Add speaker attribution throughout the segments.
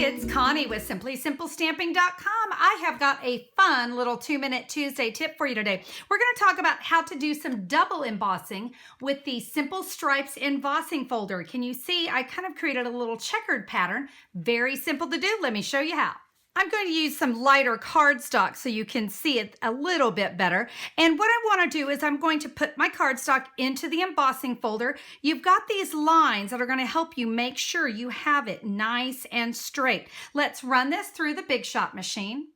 Speaker 1: it's Connie with SimplySimpleStamping.com. I have got a fun little 2-minute Tuesday tip for you today. We're going to talk about how to do some double embossing with the Simple Stripes Embossing Folder. Can you see I kind of created a little checkered pattern? Very simple to do. Let me show you how. I'm going to use some lighter cardstock so you can see it a little bit better. And what I want to do is I'm going to put my cardstock into the embossing folder. You've got these lines that are going to help you make sure you have it nice and straight. Let's run this through the Big Shot machine.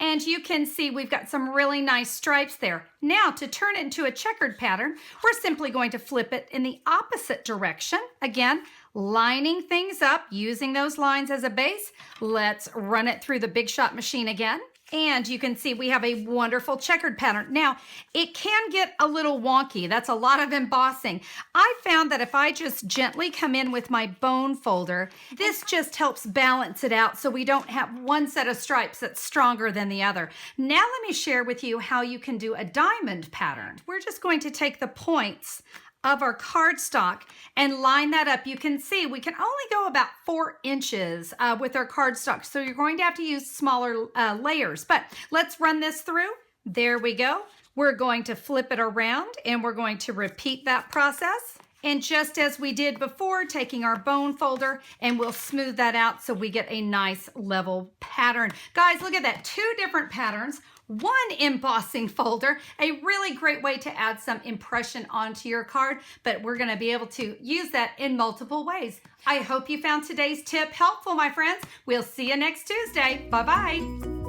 Speaker 1: And you can see we've got some really nice stripes there. Now to turn it into a checkered pattern, we're simply going to flip it in the opposite direction. Again, lining things up, using those lines as a base. Let's run it through the Big Shot machine again. And you can see we have a wonderful checkered pattern. Now, it can get a little wonky. That's a lot of embossing. I found that if I just gently come in with my bone folder, this just helps balance it out so we don't have one set of stripes that's stronger than the other. Now let me share with you how you can do a diamond pattern. We're just going to take the points of our cardstock and line that up. You can see we can only go about 4 inches with our cardstock, so you're going to have to use smaller layers. But let's run this through. There we go. We're going to flip it around and we're going to repeat that process. And just as we did before, taking our bone folder, and we'll smooth that out so we get a nice level pattern. Guys, look at that, 2 different patterns, 1 embossing folder, a really great way to add some impression onto your card, but we're gonna be able to use that in multiple ways. I hope you found today's tip helpful, my friends. We'll see you next Tuesday. Bye-bye.